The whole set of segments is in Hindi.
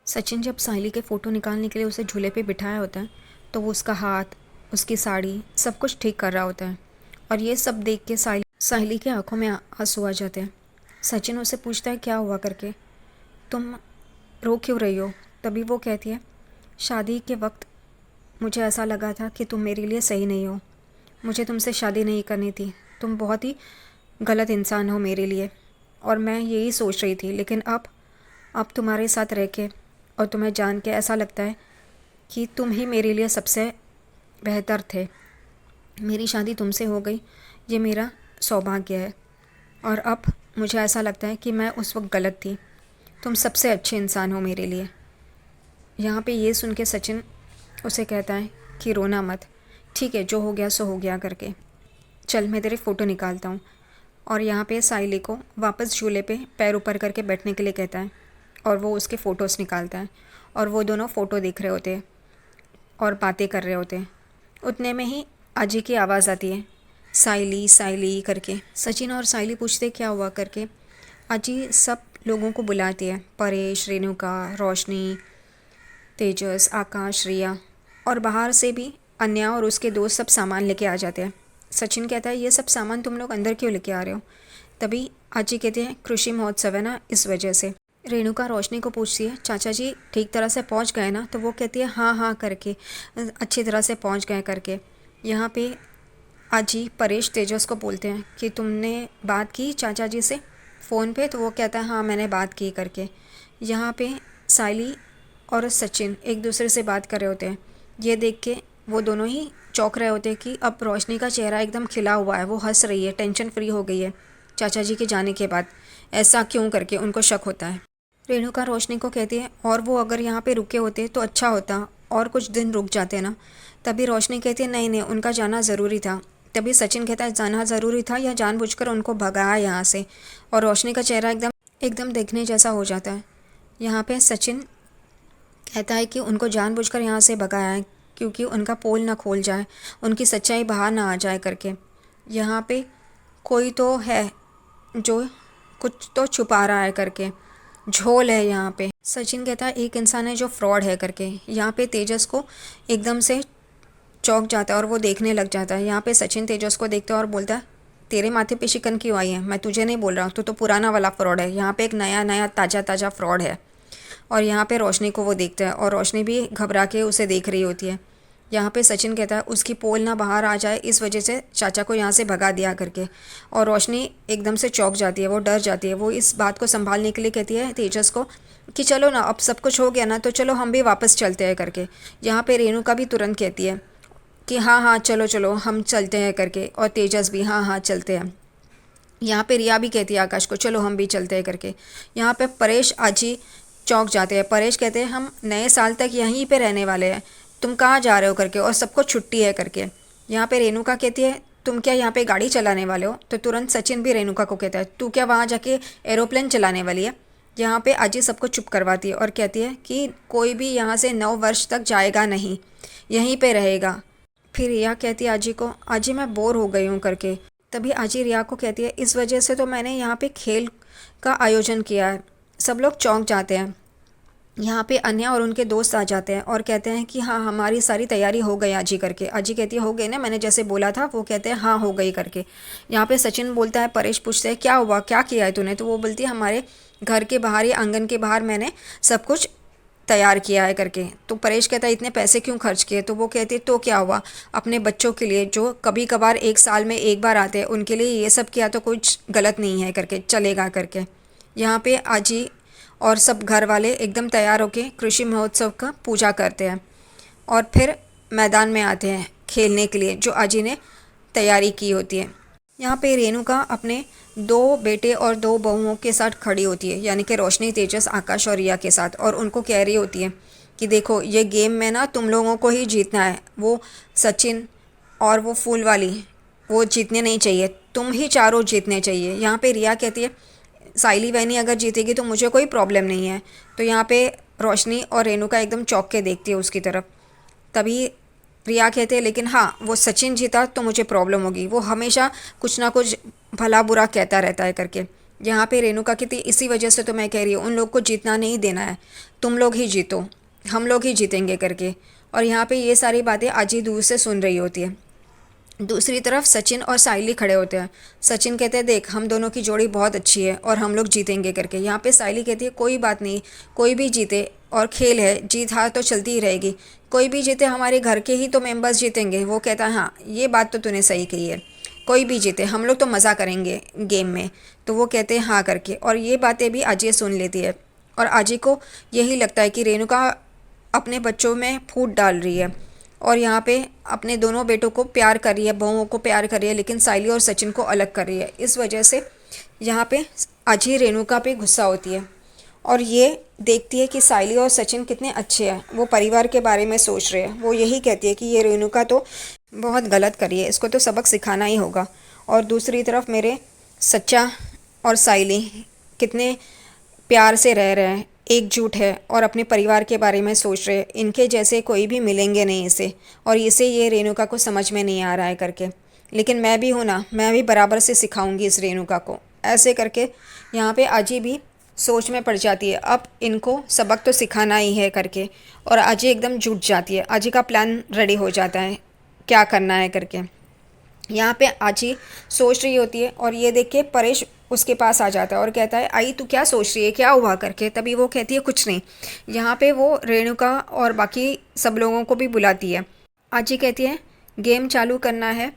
सचिन जब साहिली के फ़ोटो निकालने के लिए उसे झूले पे बिठाया होता है तो वो उसका हाथ, उसकी साड़ी सब कुछ ठीक कर रहा होता है। और ये सब देख के साहिली की आंखों में आंसू आ जाते हैं। सचिन उससे पूछता है क्या हुआ करके, तुम रो क्यों रही हो। तभी वो कहती है, शादी के वक्त मुझे ऐसा लगा था कि तुम मेरे लिए सही नहीं हो, मुझे तुमसे शादी नहीं करनी थी, तुम बहुत ही गलत इंसान हो मेरे लिए। और मैं यही सोच रही थी, लेकिन अब तुम्हारे साथ रह के और तुम्हें जान के ऐसा लगता है कि तुम ही मेरे लिए सबसे बेहतर थे। मेरी शादी तुमसे हो गई, ये मेरा सौभाग्य है। और अब मुझे ऐसा लगता है कि मैं उस वक्त गलत थी, तुम सबसे अच्छे इंसान हो मेरे लिए। यहाँ पे ये सुन के सचिन उसे कहता है कि रोना मत, ठीक है जो हो गया सो हो गया करके, चल मैं तेरे फ़ोटो निकालता हूँ। और यहाँ पे साइली को वापस झूले पे पैर ऊपर करके बैठने के लिए कहता है और वो उसके फ़ोटोज़ निकालता है। और वो दोनों फ़ोटो देख रहे होते हैं और बातें कर रहे होते हैं। उतने में ही अजी की आवाज़ आती है, साइली साइली करके। सचिन और साइली पूछते क्या हुआ करके। अजी सब लोगों को बुलाती है, परेश, रेणुका, रोशनी, तेजस, आकाश, रिया। और बाहर से भी अन्या और उसके दोस्त सब सामान लेके आ जाते हैं। सचिन कहता है ये सब सामान तुम लोग अंदर क्यों लेके आ रहे हो। तभी आजी कहते हैं कृषि महोत्सव है ना, इस वजह से। रेणुका रोशनी को पूछती है चाचा जी ठीक तरह से पहुंच गए ना, तो वो कहती है हाँ हाँ करके, अच्छी तरह से पहुंच गए करके। यहाँ पे अजी परेश तेजस को बोलते हैं कि तुमने बात की चाचा जी से फ़ोन पे, तो वो कहता है हाँ मैंने बात की करके। यहाँ पे साइली और सचिन एक दूसरे से बात कर रहे होते हैं। ये देख के वो दोनों ही चौंक रहे होते हैं कि अब रोशनी का चेहरा एकदम खिला हुआ है, वो हंस रही है, टेंशन फ्री हो गई है चाचा जी के जाने के बाद। ऐसा क्यों करके उनको शक होता है। रेणुका रोशनी को कहती है और वो अगर यहाँ पे रुके होते तो अच्छा होता, और कुछ दिन रुक जाते ना। तभी रोशनी कहती है नहीं नहीं उनका जाना ज़रूरी था। तभी सचिन कहता है जाना ज़रूरी था या जानबूझकर उनको भगाया यहाँ से। और रोशनी का चेहरा एकदम एकदम देखने जैसा हो जाता है। यहाँ पे सचिन कहता है कि उनको जानबूझकर यहाँ से भगाया है क्योंकि उनका पोल ना खोल जाए, उनकी सच्चाई बाहर ना आ जाए करके। यहाँ पे कोई तो है जो कुछ तो छुपा रहा है करके, झोल है यहाँ पे। सचिन कहता है एक इंसान है जो फ्रॉड है करके। यहाँ पे तेजस को एकदम से चौंक जाता है और वो देखने लग जाता है। यहाँ पे सचिन तेजस को देखता है और बोलता है तेरे माथे पे शिकन क्यों आई है, मैं तुझे नहीं बोल रहा हूँ, तो पुराना वाला फ्रॉड है, यहाँ पे एक नया नया ताज़ा ताज़ा फ्रॉड है। और यहाँ पे रोशनी को वो देखता है और रोशनी भी घबरा के उसे देख रही होती है। यहाँ पे सचिन कहता है उसकी पोल ना बाहर आ जाए इस वजह से चाचा को यहाँ से भगा दिया करके। और रोशनी एकदम से चौंक जाती है, वो डर जाती है। वो इस बात को संभालने के लिए कहती है तेजस को कि चलो ना अब सब कुछ हो गया ना, तो चलो हम भी वापस चलते हैं करके। यहाँ पे रेणुका भी तुरंत कहती है कि हाँ हाँ चलो चलो हम चलते हैं करके। और तेजस भी हाँ हाँ चलते हैं। यहाँ पे रिया भी कहती है आकाश को चलो हम भी चलते हैं करके। यहाँ पे परेश आजी चौंक जाते हैं। परेश कहते हैं हम नए साल तक यहीं पे रहने वाले हैं, तुम कहाँ जा रहे हो करके, और सबको छुट्टी है करके। यहाँ पे रेणुका कहती है तुम क्या यहाँ पे गाड़ी चलाने वाले हो, तो तुरंत सचिन भी रेणुका को कहता है तू क्या वहाँ जाके एरोप्लेन चलाने वाली है। यहाँ पे अजी सबको चुप करवाती है और कहती है कि कोई भी यहाँ से 9 वर्ष तक जाएगा नहीं, यहीं पे रहेगा। फिर रिया कहती है आजी को आजी मैं बोर हो गई हूँ करके। तभी आजी रिया को कहती है इस वजह से तो मैंने यहाँ पे खेल का आयोजन किया है। सब लोग चौंक जाते हैं। यहाँ पे अन्या और उनके दोस्त आ जाते हैं और कहते हैं कि हाँ हमारी सारी तैयारी हो गई आजी करके। आजी कहती है हो गई ना, मैंने जैसे बोला था। वो कहते हैं हाँ हो गई करके। यहाँ पे सचिन बोलता है, परेश पूछते हैं क्या हुआ, क्या किया है तूने, तो वो बोलती है हमारे घर के बाहर या आंगन के बाहर मैंने सब कुछ तैयार किया है करके। तो परेश कहता है इतने पैसे क्यों खर्च किए, तो वो कहती है तो क्या हुआ, अपने बच्चों के लिए जो कभी कभार एक साल में एक बार आते हैं उनके लिए ये सब किया तो कुछ गलत नहीं है करके, चलेगा करके। यहाँ पे आजी और सब घर वाले एकदम तैयार होके कृषि महोत्सव का पूजा करते हैं और फिर मैदान में आते हैं खेलने के लिए जो अजी ने तैयारी की होती है। यहाँ पे रेणुका अपने 2 बेटे और 2 बहुओं के साथ खड़ी होती है, यानी कि रोशनी, तेजस, आकाश और रिया के साथ। और उनको कह रही होती है कि देखो ये गेम में ना तुम लोगों को ही जीतना है, वो सचिन और वो फूल वाली वो जीतने नहीं चाहिए, तुम ही चारों जीतने चाहिए। यहाँ पे रिया कहती है साइली बहनी अगर जीतेगी तो मुझे कोई प्रॉब्लम नहीं है। तो यहाँ पे रोशनी और रेणुका एकदम चौंक के देखती है उसकी तरफ। तभी रिया कहते हैं लेकिन हाँ वो सचिन जीता तो मुझे प्रॉब्लम होगी, वो हमेशा कुछ ना कुछ भला बुरा कहता रहता है करके। यहाँ पे रेणुका की थी, इसी वजह से तो मैं कह रही हूँ उन लोग को जीतना नहीं देना है, तुम लोग ही जीतो, हम लोग ही जीतेंगे करके। और यहाँ पे ये सारी बातें अजी दूर से सुन रही होती है। दूसरी तरफ सचिन और साइली खड़े होते हैं। सचिन कहते हैं देख हम दोनों की जोड़ी बहुत अच्छी है और हम लोग जीतेंगे करके। यहाँ पे साइली कहती है कोई बात नहीं, कोई भी जीते और खेल है, जीत हार तो चलती ही रहेगी, कोई भी जीते हमारे घर के ही तो मेंबर्स जीतेंगे। वो कहता है हाँ ये बात तो तूने सही कही है, कोई भी जीते हम लोग तो मज़ा करेंगे गेम में। तो वो कहते हैं हाँ करके, और ये बातें भी अजय सुन लेती है। और अजय को यही लगता है कि रेणुका अपने बच्चों में फूट डाल रही है और यहाँ पे अपने दोनों बेटों को प्यार कर रही है, बहुओं को प्यार कर रही है, लेकिन साइली और सचिन को अलग कर रही है। इस वजह से यहाँ पे अजय रेणुका पे गुस्सा होती है और ये देखती है कि साइली और सचिन कितने अच्छे हैं, वो परिवार के बारे में सोच रहे हैं। वो यही कहती है कि ये रेणुका तो बहुत गलत करी है, इसको तो सबक सिखाना ही होगा। और दूसरी तरफ मेरे सच्चा और साइली कितने प्यार से रह रहे हैं, एकजुट है और अपने परिवार के बारे में सोच रहे हैं। इनके जैसे कोई भी मिलेंगे नहीं इसे, और इसे ये रेणुका को समझ में नहीं आ रहा है करके। लेकिन मैं भी हूँ ना, मैं भी बराबर से सिखाऊंगी इस रेणुका को, ऐसे करके यहाँ पे अजी भी सोच में पड़ जाती है, अब इनको सबक तो सिखाना ही है करके। और अजी एकदम जुट जाती है, अजी का प्लान रेडी हो जाता है क्या करना है करके। यहाँ पे आजी सोच रही होती है और ये देख के परेश उसके पास आ जाता है और कहता है आई तू क्या सोच रही है, क्या हुआ करके। तभी वो कहती है कुछ नहीं। यहाँ पे वो रेणुका और बाकी सब लोगों को भी बुलाती है। आजी कहती है गेम चालू करना है,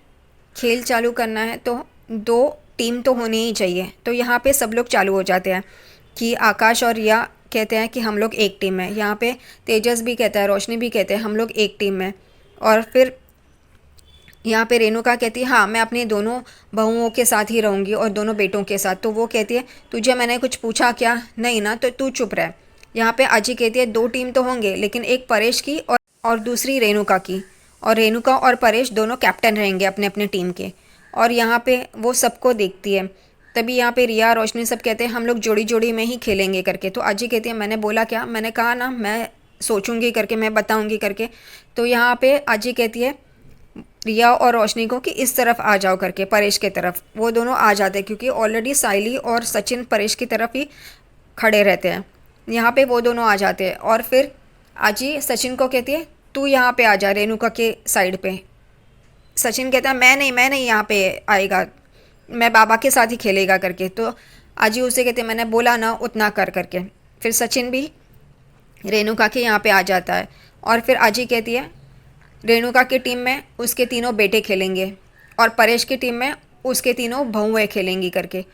खेल चालू करना है तो दो टीम तो होनी ही चाहिए। तो यहाँ पे सब लोग चालू हो जाते हैं कि आकाश और रिया कहते हैं कि हम लोग एक टीम है। यहाँ पे तेजस भी कहता है, रोशनी भी कहते हैं हम लोग एक टीम है। और फिर यहाँ पे रेणुका कहती है हाँ मैं अपने दोनों बहुओं के साथ ही रहूँगी और दोनों बेटों के साथ। तो वो कहती है तुझे मैंने कुछ पूछा क्या, नहीं ना, तो तू चुप रह। यहाँ पे अजी कहती है दो टीम तो होंगे लेकिन एक परेश की और दूसरी रेणुका की, और रेणुका और परेश दोनों कैप्टन रहेंगे अपने अपने टीम के। और यहाँ पे वो सबको देखती है। तभी यहाँ पे रिया रोशनी सब कहते हैं हम लोग जोड़ी जोड़ी में ही खेलेंगे करके। तो अजी कहती है मैंने बोला क्या, मैंने कहा ना मैं सोचूंगी करके, मैं बताऊंगी करके। तो यहाँ पे अजी कहती है रिया और रोशनी को कि इस तरफ आ जाओ करके, परेश के तरफ। वो दोनों आ जाते हैं क्योंकि ऑलरेडी साइली और सचिन परेश की तरफ ही खड़े रहते हैं। यहाँ पे वो दोनों आ जाते हैं और फिर आजी सचिन को कहती है तू यहाँ पे आ जा रेणुका के साइड पे। सचिन कहता है मैं नहीं यहाँ पे आएगा, मैं बाबा के साथ ही खेलेगा करके। तो आजी उसे कहते मैंने बोला ना उतना कर करके। फिर सचिन भी रेणुका के यहाँ पे आ जाता है और फिर आजी कहती है रेणुका की टीम में उसके तीनों बेटे खेलेंगे और परेश की टीम में उसके तीनों बहुएं खेलेंगी करके।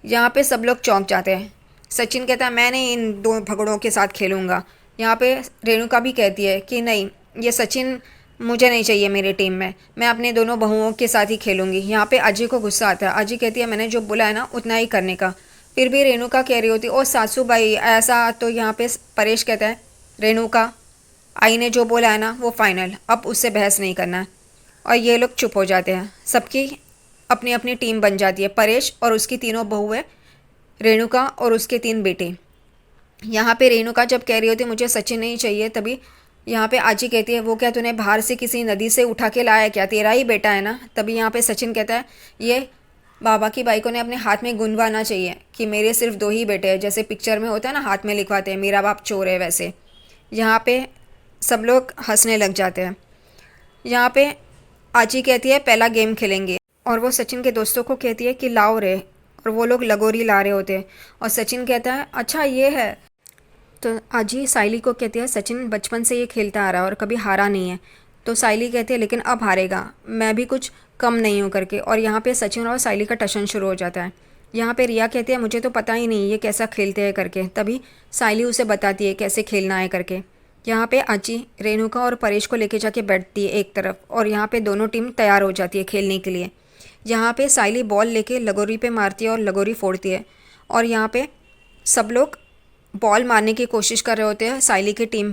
यहाँ पे सब लोग चौंक जाते हैं। सचिन कहता है मैं नहीं इन दो भगड़ों के साथ खेलूँगा। यहाँ पे रेणुका भी कहती है कि नहीं ये सचिन मुझे नहीं चाहिए मेरी टीम में, मैं अपने दोनों बहुओं के साथ ही खेलूँगी। यहाँ पे अजय को गुस्सा आता है। अजय कहती है मैंने जो बोला है ना उतना ही करने का। फिर भी रेणुका कह रही होती ओ सासू भाई ऐसा। तो यहाँ पे परेश कहता है रेणुका आई ने जो बोला है ना वो फाइनल, अब उससे बहस नहीं करना है। और ये लोग चुप हो जाते हैं, सबकी अपनी अपनी टीम बन जाती है। परेश और उसकी तीनों बहुएं, रेणुका और उसके तीन बेटे। यहाँ पे रेणुका जब कह रही होती मुझे सचिन नहीं चाहिए, तभी यहाँ पे आजी कहती है वो क्या तूने बाहर से किसी नदी से उठा के लाया क्या, तेरा ही बेटा है ना। तभी यहाँ पे सचिन कहता है ये बाबा की बाइकों ने अपने हाथ में गुनवाना चाहिए कि मेरे सिर्फ दो ही बेटे हैं, जैसे पिक्चर में होता है ना हाथ में लिखवाते हैं मेरा बाप चोर है वैसे। यहाँ पे सब लोग हंसने लग जाते हैं। यहाँ पे आजी कहती है पहला गेम खेलेंगे और वो सचिन के दोस्तों को कहती है कि लाओ रे, और वो लोग लगोरी ला रहे होते हैं। और सचिन कहता है अच्छा ये है। तो आजी साइली को कहती है सचिन बचपन से ये खेलता आ रहा है और कभी हारा नहीं है। तो साइली कहती है लेकिन अब हारेगा, मैं भी कुछ कम नहीं हूँ करके। और यहाँ पे सचिन और साइली का टशन शुरू हो जाता है। यहाँ पे रिया कहती है मुझे तो पता ही नहीं ये कैसा खेलते हैं करके। तभी साइली उसे बताती है कैसे खेलना है करके। यहाँ पे आजी रेणुका और परेश को लेके जाके बैठती है एक तरफ और यहाँ पे दोनों टीम तैयार हो जाती है खेलने के लिए। यहाँ पे साइली बॉल लेके लगोरी पे मारती है और लगोरी फोड़ती है। और यहाँ पे सब लोग बॉल मारने की कोशिश कर रहे होते हैं साइली की टीम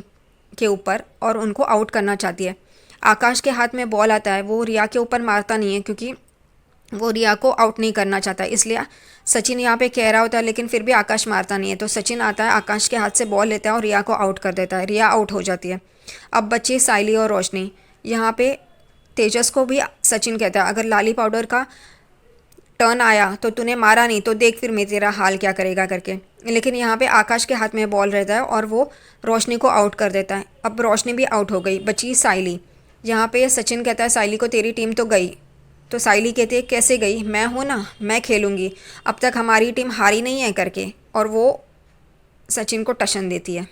के ऊपर और उनको आउट करना चाहती है। आकाश के हाथ में बॉल आता है, वो रिया के ऊपर मारता नहीं है क्योंकि वो रिया को आउट नहीं करना चाहता, इसलिए सचिन यहाँ पे कह रहा होता है, लेकिन फिर भी आकाश मारता नहीं है। तो सचिन आता है, आकाश के हाथ से बॉल लेता है और रिया को आउट कर देता है। रिया आउट हो जाती है। अब बची साइली और रोशनी। यहाँ पे तेजस को भी सचिन कहता है अगर लाली पाउडर का टर्न आया तो तूने मारा नहीं, तो देख फिर मैं तेरा हाल क्या करेगा करके। लेकिन यहाँ पे आकाश के हाथ में बॉल रहता है और वो रोशनी को आउट कर देता है। अब रोशनी भी आउट हो गई, बची साइली। यहाँ पे सचिन कहता है साइली को, तेरी टीम तो गई। तो साइली कहती है कैसे गई, मैं हूँ ना, मैं खेलूँगी, अब तक हमारी टीम हारी नहीं है करके। और वो सचिन को टशन देती है।